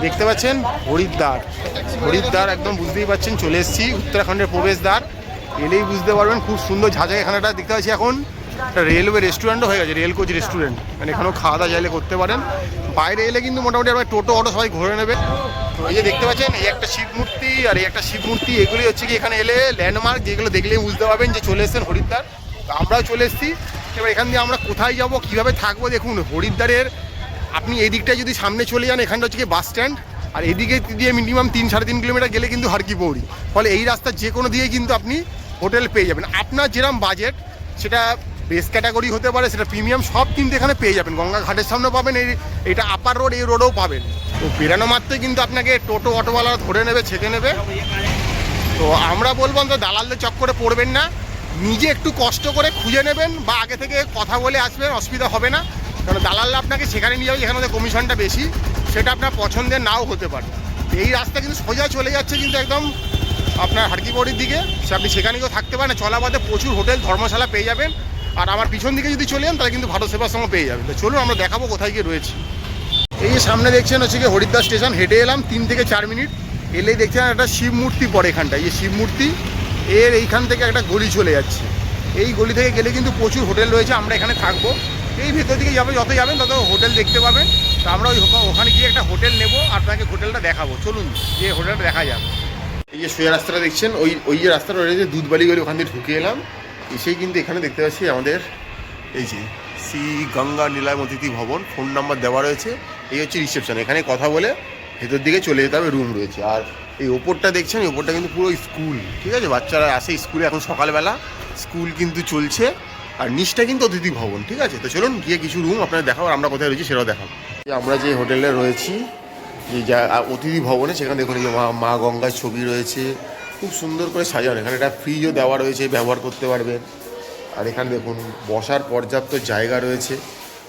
দেখতে পাচ্ছেন হরিদ্বার, হরিদ্বার একদম বুঝতেই পাচ্ছেন চলে এসেছি, উত্তরাখণ্ডের প্রবেশদ্বার। এলেই বুঝতে পারবেন খুব সুন্দর ঝাঁঝা এখানেটা দেখতে পাচ্ছি। এখন একটা রেলওয়ে রেস্টুরেন্টও হয়ে গেছে, রেল কোচ রেস্টুরেন্ট, মানে এখানেও খাওয়া দাওয়া চাইলে করতে পারেন। বাইরে এলে কিন্তু মোটামুটি আপনার টোটো অটো সবাই ঘুরে নেবে। তো এই যে দেখতে পাচ্ছেন এই একটা শিব মূর্তি আর এই একটা শিব মূর্তি, এগুলি হচ্ছে কি এখানে এলে ল্যান্ডমার্ক, যেগুলো দেখলেই বুঝতে পারবেন যে চলে এসেছেন হরিদ্বার। তো আমরাও চলে এসেছি। এবার এখান দিয়ে আমরা কোথায় যাব, কীভাবে থাকবো, দেখুন হরিদ্বারের আপনি এই দিকটায় যদি সামনে চলে যান, এখানটা হচ্ছে কি বাস স্ট্যান্ড, আর এদিকে দিয়ে মিনিমাম 3-3.5 কিলোমিটার গেলে কিন্তু হারকি পৌরি। ফলে এই রাস্তা যে কোনো দিয়েই কিন্তু আপনি হোটেল পেয়ে যাবেন। আপনার যেরকম বাজেট, সেটা বেস ক্যাটাগরি হতে পারে, সেটা প্রিমিয়াম, সব কিন্তু এখানে পেয়ে যাবেন। গঙ্গা ঘাটের সামনেও পাবেন, এইটা আপার রোড, এই রোডেও পাবেন। তো বেরানো মাত্রই কিন্তু আপনাকে টোটো অটোওয়ালারা ধরে নেবে, ছেঁকে নেবে। তো আমরা বলবো তো দালালদের চক্করে পড়বেন না, নিজে একটু কষ্ট করে খুঁজে নেবেন বা আগে থেকে কথা বলে আসবেন, অসুবিধা হবে না। কারণ দালালরা আপনাকে সেখানে নিয়ে যাবে যেখানে কমিশনটা বেশি, সেটা আপনার পছন্দের নাও হতে পারে। এই রাস্তা কিন্তু সোজা চলে যাচ্ছে কিন্তু একদম আপনার হারকিপৌরির দিকে, আপনি সেখানে কেউ থাকতে পারেন। চলাবাদে প্রচুর হোটেল ধর্মশালা পেয়ে যাবেন। আর আমার পিছন দিকে যদি চলে যান তাহলে কিন্তু ভারত সেবার সঙ্গে পেয়ে যাবেন। তো চলুন আমরা দেখাবো কোথায় গিয়ে রয়েছি। এই যে সামনে দেখছেন হচ্ছে কি হরিদ্বার স্টেশন, হেঁটে এলাম 3 থেকে 4 মিনিট। এলেই দেখছেন একটা শিব মূর্তি পড়ে এখানটায়, এই শিব মূর্তি এর এইখান থেকে একটা গলি চলে যাচ্ছে। এই গলি থেকে গেলে কিন্তু প্রচুর হোটেল রয়েছে, আমরা এখানে থাকবো। এই ভেতর দিকে যাবে, যত যাবেন তত হোটেল দেখতে পাবেন। তো আমরা ওখানে গিয়ে একটা হোটেল নেবো, আপনাকে হোটেলটা দেখাবো। চলুন গিয়ে হোটেলটা দেখা যাক। এই যে সোজা রাস্তাটা দেখছেন, ওই যে রাস্তাটা রয়েছে দুধবালি গলি, ওখান দিয়ে ঢুকে এলাম। এসেই কিন্তু এখানে দেখতে পাচ্ছি আমাদের এই যে শ্রী গঙ্গা নীলাম অতিথি ভবন, ফোন নাম্বার দেওয়া রয়েছে। এই হচ্ছে রিসেপশন, এখানে কথা বলে ভেতর দিকে চলে যেতে হবে, রুম রয়েছে। আর এই ওপরটা দেখছেন, এই ওপরটা কিন্তু পুরো স্কুল, ঠিক আছে, বাচ্চারা আসে স্কুলে, এখন সকালবেলা স্কুল কিন্তু চলছে। আর নিচটা কিন্তু অতিথি ভবন, ঠিক আছে। তো চলুন গিয়ে কিছু রুম আপনারা দেখাবো, আমরা কোথায় রয়েছি সেটাও দেখাবো। আমরা যে হোটেলে রয়েছি, যে যা অতিথি ভবনে, সেখানে দেখুন এই যে মা গঙ্গার ছবি রয়েছে, খুব সুন্দর করে সাজানো। এখানে একটা ফ্রিজও দেওয়া রয়েছে, ব্যবহার করতে পারবেন। আর এখানে দেখুন বসার পর্যাপ্ত জায়গা রয়েছে।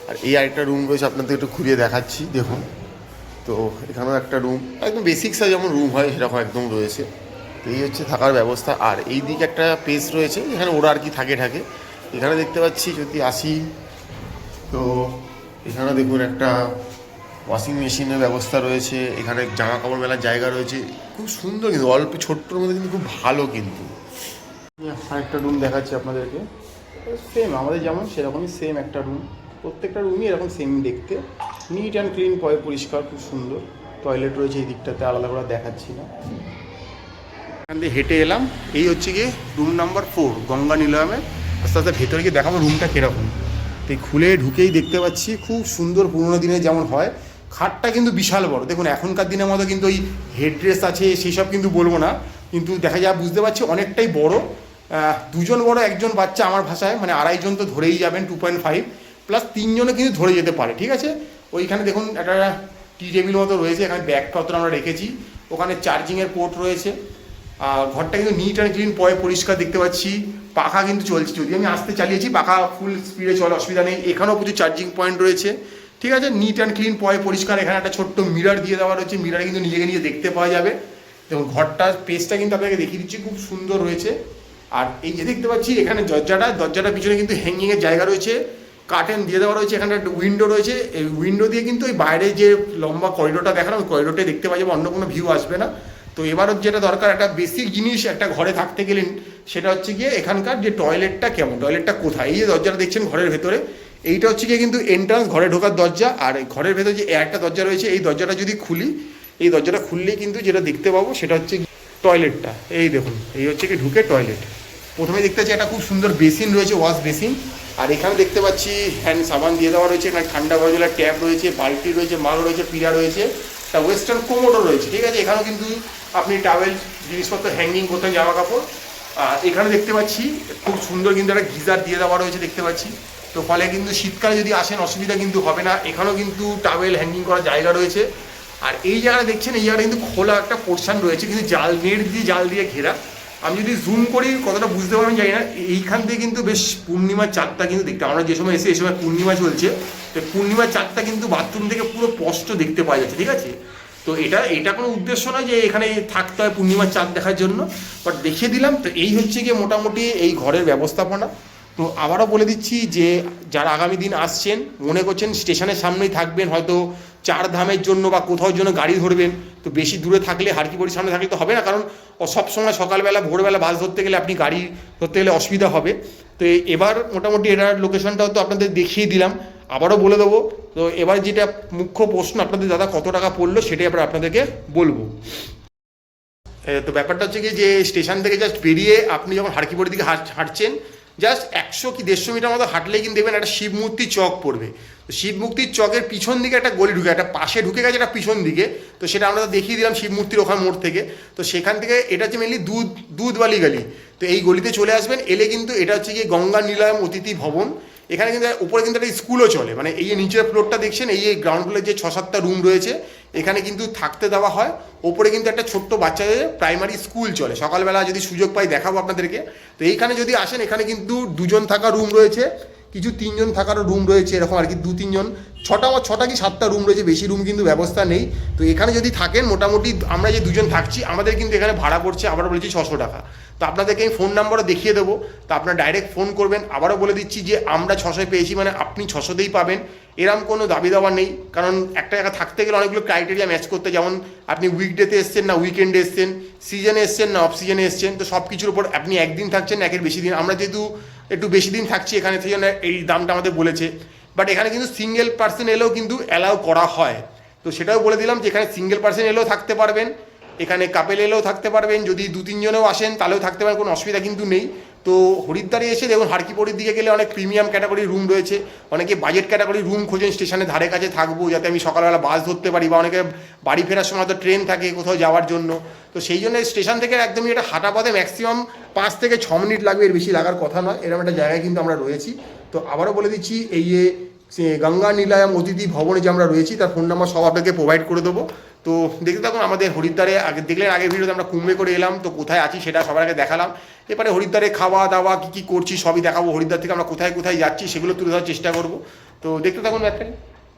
আর এই আরেকটা রুম রয়েছে, আপনাদের একটু ঘুরিয়ে দেখাচ্ছি, দেখুন। তো এখানেও একটা রুম, একদম বেসিক সাইজ যেমন রুম হয় সেরকম একদম রয়েছে। তো এই হচ্ছে থাকার ব্যবস্থা। আর এই দিকে একটা পেস রয়েছে, এখানে ওরা আর কি থাকে। এখানে দেখতে পাচ্ছি যদি আসি, তো এখানে দেখুন একটা ওয়াশিং মেশিনের ব্যবস্থা রয়েছে। এখানে জামা কাপড় মেলার জায়গা রয়েছে, খুব সুন্দর কিন্তু, অল্প ছোট্টর মধ্যে কিন্তু খুব ভালো। কিন্তু আরেকটা রুম দেখাচ্ছি আপনাদেরকে, সেম আমাদের যেমন সেরকমই সেম একটা রুম। প্রত্যেকটা রুমই এরকম সেম দেখতে, নিট অ্যান্ড ক্লিন, পরিষ্কার, খুব সুন্দর। টয়লেট রয়েছে এই দিকটাতে, আলাদা করে দেখাচ্ছি না। এখান থেকে হেঁটে এলাম, এই হচ্ছে গিয়ে রুম নাম্বার 4 গঙ্গা নীলামে। আস্তে আস্তে ভেতরে গিয়ে দেখাবো রুমটা কীরকম। তো খুলে ঢুকেই দেখতে পাচ্ছি খুব সুন্দর, পুরোনো দিনে যেমন হয়। খাটটা কিন্তু বিশাল বড়, দেখুন এখনকার দিনের মতো কিন্তু ওই হেডরেস্ট আছে সেই সব কিন্তু বলবো না, কিন্তু দেখা যায় বুঝতে পারছি অনেকটাই বড়। 2 জন বড়, 1 জন বাচ্চা, আমার ভাষায় মানে 2.5 জন তো ধরেই যাবেন, 2.5 প্লাস 3 জনে কিন্তু ধরে যেতে পারে, ঠিক আছে। ওইখানে দেখুন একটা টি টেবিল মতো রয়েছে, এখানে ব্যাগপত্র আমরা রেখেছি, ওখানে চার্জিংয়ের পোর্ট রয়েছে। ঘরটা কিন্তু নিট অ্যান্ড ক্লিন, পরিষ্কার দেখতে পাচ্ছি। পাখা কিন্তু চলছে, যদি আমি আসতে চালিয়েছি পাখা ফুল স্পিডে চলে, অসুবিধা নেই। এখানেও প্রচুর চার্জিং পয়েন্ট রয়েছে, ঠিক আছে। নিট অ্যান্ড ক্লিন, পরিষ্কার। এখানে একটা ছোট্ট মিরর দিয়ে দেওয়া রয়েছে, মিররে কিন্তু নিজেকে নিজে দেখতে পাওয়া যাবে। দেখুন ঘরটার পেজটা কিন্তু আপনাকে দেখিয়ে দিচ্ছি, খুব সুন্দর রয়েছে। আর এই যে দেখতে পাচ্ছি এখানে দরজাটার পিছনে কিন্তু হ্যাঙ্গিংয়ের জায়গা রয়েছে, কার্টেন দিয়ে দেওয়া রয়েছে। এখানে একটা উইন্ডো রয়েছে, এই উইন্ডো দিয়ে কিন্তু ওই বাইরে যে লম্বা করিডোরটা দেখানো, ওই করিডোরটাই দেখতে পাওয়া যাবে, অন্য কোনো ভিউ আসবে না। তো এবারও যেটা দরকার, একটা বেসিক জিনিস একটা ঘরে থাকতে গেলেন, সেটা হচ্ছে গিয়ে এখানকার যে টয়লেটটা কেমন, টয়লেটটা কোথায়। এই যে দরজাটা দেখছেন ঘরের ভেতরে, এইটা হচ্ছে গিয়ে কিন্তু এন্ট্রান্স, ঘরে ঢোকার দরজা। আর ঘরের ভেতরে যে একটা দরজা রয়েছে, এই দরজাটা যদি খুলি, এই দরজাটা খুললেই কিন্তু যেটা দেখতে পাবো সেটা হচ্ছে টয়লেটটা। এই দেখুন, এই হচ্ছে কি ঢুকে টয়লেট। প্রথমে দেখতে পাচ্ছি একটা খুব সুন্দর বেসিন রয়েছে, ওয়াশ বেসিন। আর এখানে দেখতে পাচ্ছি হ্যান্ড সাবান দিয়ে দেওয়া রয়েছে, এখানে ঠান্ডা গরম জলের ট্যাপ রয়েছে, বালতি রয়েছে, মাল রয়েছে, পিড়া রয়েছে, একটা ওয়েস্টার্ন কোমোডও রয়েছে, ঠিক আছে। এখানেও কিন্তু আপনি টাওয়েল জিনিসপত্র হ্যাঙ্গিং করতেন, জামা কাপড়। এখানে দেখতে পাচ্ছি খুব সুন্দর কিন্তু একটা গিজার দিয়ে দেওয়া রয়েছে, দেখতে পাচ্ছি। তো ফলে কিন্তু শীতকালে যদি আসেন অসুবিধা কিন্তু হবে না। এখানেও কিন্তু টাওয়েল হ্যাঙ্গিং করার জায়গা রয়েছে। আর এই জায়গাটা দেখছেন, এই জায়গাটা কিন্তু খোলা একটা পোর্শন রয়েছে, কিন্তু জাল দিয়ে ঘেরা। আমি যদি জুম করি কতটা বুঝতে পারবেন জানি না। এইখান থেকে কিন্তু বেশ পূর্ণিমার চাঁদটা কিন্তু দেখতে, আমরা যে সময় এসে এই সময় পূর্ণিমা চলছে, তো পূর্ণিমার চাঁদটা কিন্তু বাথরুম থেকে পুরো স্পষ্ট দেখতে পাওয়া যাচ্ছে, ঠিক আছে। তো এটা কোনো উদ্দেশ্য নয় যে এখানে থাকতে হয় পূর্ণিমার চাঁদ দেখার জন্য, বাট দেখিয়ে দিলাম। তো এই হচ্ছে গিয়ে মোটামুটি এই ঘরের ব্যবস্থাপনা। তো আবারও বলে দিচ্ছি যে যারা আগামী দিন আসছেন, মনে করছেন স্টেশনের সামনেই থাকবেন, হয়তো চার ধামের জন্য বা কোথাও জন্য গাড়ি ধরবেন, তো বেশি দূরে থাকলে হারকিপড়ির সামনে থাকলে তো হবে না, কারণ সবসময় সকালবেলা ভোরবেলা বাস ধরতে গেলে আপনি গাড়ি ধরতে গেলে অসুবিধা হবে। তো এবার মোটামুটি এটার লোকেশনটাও তো আপনাদের দেখিয়ে দিলাম, আবারও বলে দেবো। তো এবার যেটা মুখ্য প্রশ্ন আপনাদের, দাদা কত টাকা পড়লো সেটাই এবার আপনাদেরকে বলবো। তো ব্যাপারটা হচ্ছে কি যে স্টেশন থেকে জাস্ট বেরিয়ে আপনি যখন হারকিপড়ির দিকে হাঁটছেন, জাস্ট 100 কি 150 মিটার মতো হাঁটলেই কিন্তু দেখবেন একটা শিবমূর্তি চক পড়বে। তো শিবমূর্তির চকের পিছন দিকে একটা গলি ঢুকে, একটা পাশে ঢুকে গেছে একটা পিছন দিকে, তো সেটা আমরা দেখিয়ে দিলাম শিবমূর্তির ওখান মোড় থেকে। তো সেখান থেকে এটা হচ্ছে মেনলি দুধবালি গলি। তো এই গলিতে চলে আসবেন, এলে কিন্তু এটা হচ্ছে গিয়ে গঙ্গা নীলায়ম অতিথি ভবন। এখানে কিন্তু উপরে কিন্তু একটা স্কুলও চলে, মানে এই যে নিচের ফ্লোরটা দেখছেন, এই গ্রাউন্ড ফ্লোরে যে 6-7টা রুম রয়েছে এখানে কিন্তু থাকতে দেওয়া হয়। ওপরে কিন্তু একটা ছোট্ট বাচ্চাদের প্রাইমারি স্কুল চলে, সকালবেলা যদি সুযোগ পাই দেখাবো আপনাদেরকে। তো এইখানে যদি আসেন, এখানে কিন্তু 2জন থাকার রুম রয়েছে, কিছু 3জন থাকারও রুম রয়েছে, এরকম আর কি 2-3জন, 6টা কি 7টা রুম রয়েছে, বেশি রুম কিন্তু ব্যবস্থা নেই। তো এখানে যদি থাকেন, মোটামুটি আমরা যে 2জন থাকছি আমাদের কিন্তু এখানে ভাড়া পড়ছে, আবার বলেছি 600 টাকা। তো আপনাদেরকে আমি ফোন নাম্বারও দেখিয়ে দেবো, তো আপনারা ডাইরেক্ট ফোন করবেন। আবারও বলে দিচ্ছি যে আমরা 600 পেয়েছি মানে আপনি 600তেই পাবেন, এরম কোনো দাবি দাওয়া নেই। কারণ একটা জায়গা থাকতে গেলে অনেকগুলো ক্রাইটেরিয়া ম্যাচ করতে, যেমন আপনি উইকডেতে এসছেন না উইকেন্ডে এসছেন, সিজনে এসছেন না অফ সিজনে এসছেন, তো সব কিছুর উপর আপনি একদিন থাকছেন না একের বেশি দিন। আমরা যেহেতু একটু বেশি দিন থাকছি এখানে, সেই জন্য এই দামটা আমাদের বলেছে। বাট এখানে কিন্তু সিঙ্গেল পার্সন এলেও কিন্তু অ্যালাউ করা হয়, তো সেটাও বলে দিলাম যে এখানে সিঙ্গেল পার্সন এলেও থাকতে পারবেন, এখানে কাপেল এলেও থাকতে পারবেন, যদি 2-3জনেও আসেন তাহলেও থাকতে পারেন, কোনো অসুবিধা কিন্তু নেই। তো হরিদ্বারে এসে দেখুন হারকিপড়ির দিকে গেলে অনেক প্রিমিয়াম ক্যাটাগরির রুম রয়েছে, অনেকে বাজেট ক্যাটাগরির রুম খোঁজেন, স্টেশনের ধারে কাছে থাকবো যাতে আমি সকালবেলা বাস ধরতে পারি, বা অনেকে বাড়ি ফেরার সময় তো ট্রেন থাকে কোথাও যাওয়ার জন্য। তো সেই জন্য স্টেশন থেকে একদমই এটা হাঁটা পথে ম্যাক্সিমাম 5 থেকে 6 মিনিট লাগবে, এর বেশি লাগার কথা নয়, এরকম একটা জায়গায় কিন্তু আমরা রয়েছি। তো আবারও বলে দিচ্ছি, এই যে গঙ্গা নীলায়ম অতিথি ভবনে যে আমরা রয়েছি তার ফোন নাম্বার সব আপনাকে প্রোভাইড করে দেবো। তো দেখতে থাকুন আমাদের হরিদ্বারে। আগে দেখলেন আগের ভিডিওতে আমরা কুম্ভে করে এলাম, তো কোথায় আছি সেটা সবার আগে দেখালাম। এবারে হরিদ্বারে খাওয়া দাওয়া কী কী করছি সবই দেখাবো, হরিদ্বার থেকে আমরা কোথায় কোথায় যাচ্ছি সেগুলো তুলে ধরার চেষ্টা করবো। তো দেখতে থাকুন ব্যাপারে।